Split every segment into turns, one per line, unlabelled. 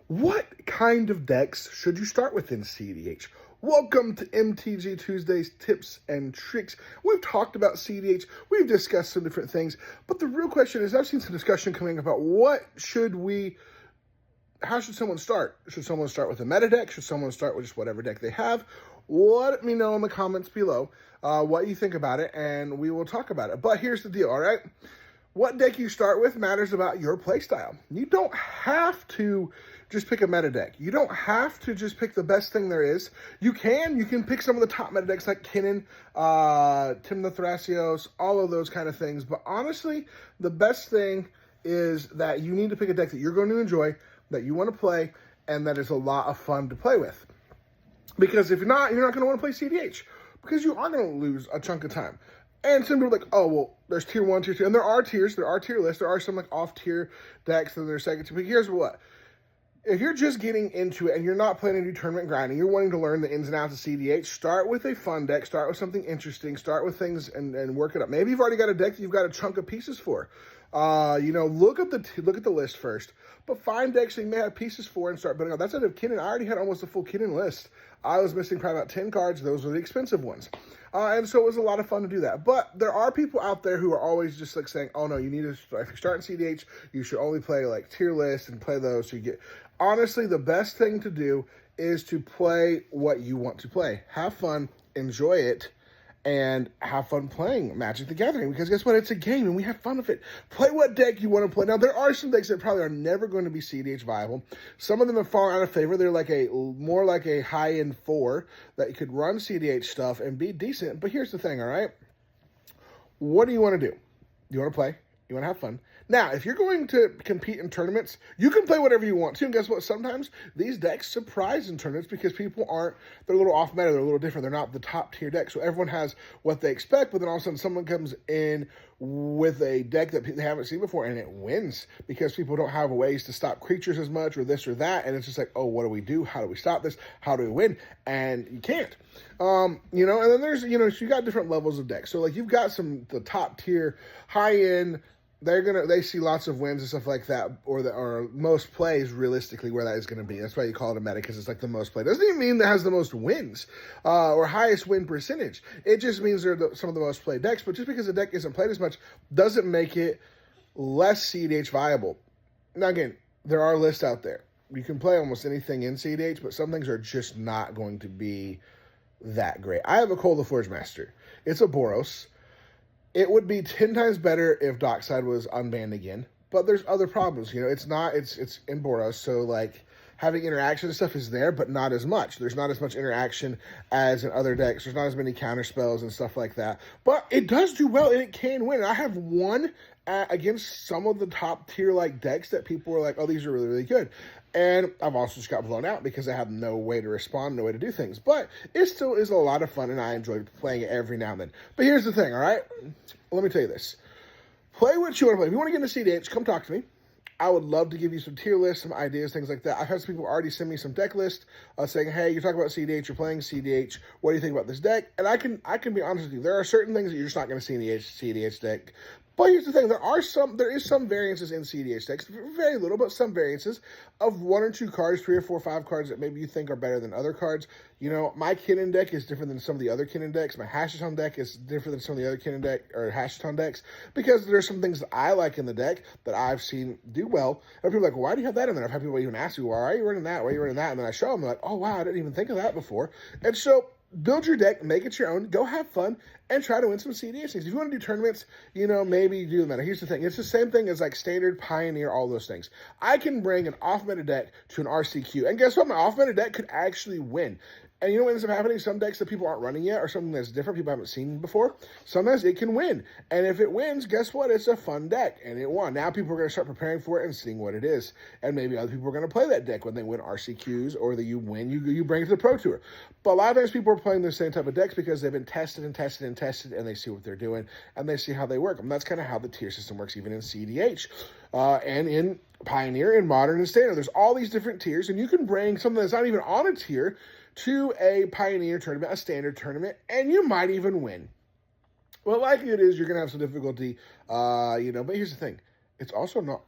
What kind of decks should you start with in CEDH? Welcome to MTG Tuesday's tips and tricks. We've talked about CEDH, we've discussed some different things, but the real question is I've seen some discussion coming about how should someone start? Should someone start with a meta deck? Should someone start with just whatever deck they have? Let me know in the comments below what you think about it, and we will talk about it. But here's the deal, all right? What deck you start with matters about your playstyle. You don't have to just pick a meta deck. You don't have to just pick the best thing there is. You can pick some of the top meta decks like Kinnan, Tim the Thrasios, all of those kind of things. But honestly, the best thing is that you need to pick a deck that you're going to enjoy, that you want to play, and that is a lot of fun to play with. Because if not, you're not going to want to play CEDH because you are going to lose a chunk of time. And some people are like, oh, well, there's tier 1, tier 2. And there are tiers. There are tier lists. There are some like off-tier decks that are second tier. But here's what. If you're just getting into it and you're not planning to do tournament grinding, you're wanting to learn the ins and outs of CEDH, start with a fun deck. Start with something interesting. Start with things and work it up. Maybe you've already got a deck that you've got a chunk of pieces for. Look at the list first. But find decks that you may have pieces for and start building up. That's out of Kinnan. I already had almost a full Kinnan list. I was missing probably about 10 cards. Those were the expensive ones. And so it was a lot of fun to do that. But there are people out there who are always just like saying, oh no, you need to, if you're starting CEDH, you should only play like tier lists and play those. So you get, honestly, the best thing to do is to play what you want to play. Have fun, enjoy it, and have fun playing Magic the Gathering. Because guess what? It's a game, and we have fun with it. Play what deck you want to play. Now, there are some decks that probably are never going to be CEDH viable. Some of them have fallen out of favor. They're like more like a high-end 4 that could run CEDH stuff and be decent. But here's the thing, all right? What do you want to do? You want to play? You want to have fun? Now, if you're going to compete in tournaments, you can play whatever you want to. And guess what? Sometimes these decks surprise in tournaments because people they're a little off meta. They're a little different. They're not the top tier deck. So everyone has what they expect, but then all of a sudden someone comes in with a deck that they haven't seen before and it wins because people don't have ways to stop creatures as much or this or that. And it's just like, oh, what do we do? How do we stop this? How do we win? And you can't. And then there's, so you got different levels of decks. So like you've got the top tier, high end, they see lots of wins and stuff like that, or most plays realistically where that is going to be. That's why you call it a meta, because it's like the most play. Doesn't even mean that has the most wins or highest win percentage. It just means they're some of the most played decks. But just because a deck isn't played as much doesn't make it less CEDH viable. Now again, there are lists out there. You can play almost anything in CEDH, but some things are just not going to be that great. I have a Cole the Forge Master. It's a Boros. It would be 10 times better if Dockside was unbanned again, but there's other problems. It's in Boros, so like having interaction and stuff is there, but not as much. There's not as much interaction as in other decks. There's not as many counter spells and stuff like that, but it does do well and it can win. I have won against some of the top tier like decks that people were like, oh, these are really, really good. And I've also just got blown out because I have no way to respond, no way to do things. But it still is a lot of fun, and I enjoy playing it every now and then. But here's the thing, all right? Let me tell you this. Play what you want to play. If you want to get into CEDH, come talk to me. I would love to give you some tier lists, some ideas, things like that. I've had some people already send me some deck lists saying, hey, you're talking about CEDH, you're playing CEDH, what do you think about this deck? And I can be honest with you. There are certain things that you're just not going to see in the CEDH deck. But here's the thing, there is some variances in CEDH decks, very little, but some variances of 1 or 2 cards, 3 or 4 or 5 cards that maybe you think are better than other cards. My Kinnan deck is different than some of the other Kinnan decks. My Hashiton deck is different than some of the other Kinnan deck or Hashiton decks because there's some things that I like in the deck that I've seen do well. And people are like, well, why do you have that in there? I've had people even ask me, why are you running that? Why are you running that? And then I show them, they're like, oh, wow, I didn't even think of that before. And so build your deck, make it your own, go have fun, and try to win some CEDH things. If you want to do tournaments, maybe do the meta. Here's the thing. It's the same thing as like Standard, Pioneer, all those things. I can bring an off-meta deck to an RCQ, and guess what? My off-meta deck could actually win. And you know what ends up happening? Some decks that people aren't running yet or something that's different, people haven't seen before, sometimes it can win. And if it wins, guess what? It's a fun deck, and it won. Now people are going to start preparing for it and seeing what it is. And maybe other people are going to play that deck when they win RCQs or that you win, you bring it to the Pro Tour. But a lot of times people are playing the same type of decks because they've been tested and tested and tested, and they see what they're doing, and they see how they work. And that's kind of how the tier system works, even in CEDH and in Pioneer, in Modern, and Standard. There's all these different tiers, and you can bring something that's not even on a tier to a Pioneer tournament, a Standard tournament, and you might even win. Well, likely it is you're going to have some difficulty, but here's the thing. it's also not,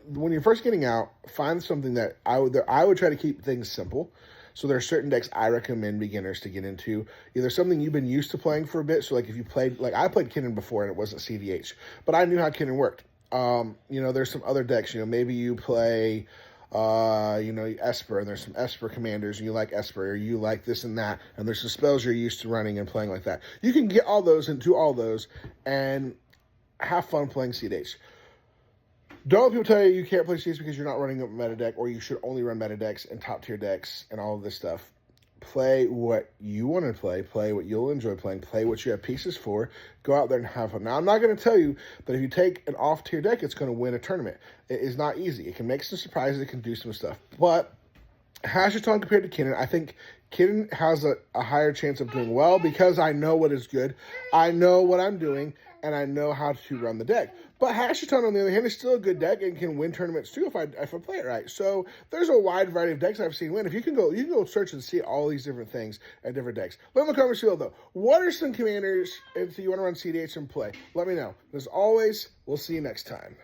when you're first getting out, find something that I would try to keep things simple. So there are certain decks I recommend beginners to get into. Either something you've been used to playing for a bit. So like if you played, like I played Kinnan before and it wasn't CEDH, but I knew how Kinnan worked. There's some other decks, maybe you play, Esper, and there's some Esper commanders, and you like Esper, or you like this and that, and there's some spells you're used to running and playing like that. You can get all those and do all those and have fun playing CEDH. Don't let people tell you can't play CEDH because you're not running a meta deck, or you should only run meta decks and top tier decks and all of this stuff. Play what you want to play what you'll enjoy playing, play what you have pieces for, go out there and have fun. Now, I'm not going to tell you that if you take an off-tier deck, it's going to win a tournament. It is not easy. It can make some surprises, it can do some stuff. But Hashaton compared to Kinnan, I think Kinnan has a higher chance of doing well because I know what is good, I know what I'm doing, and I know how to run the deck. But Hashaton, on the other hand, is still a good deck and can win tournaments too if I play it right. So there's a wide variety of decks I've seen win. If you can go search and see all these different things and different decks. Let me know in the comments below, though. What are some commanders if you want to run CEDH and play? Let me know. As always, we'll see you next time.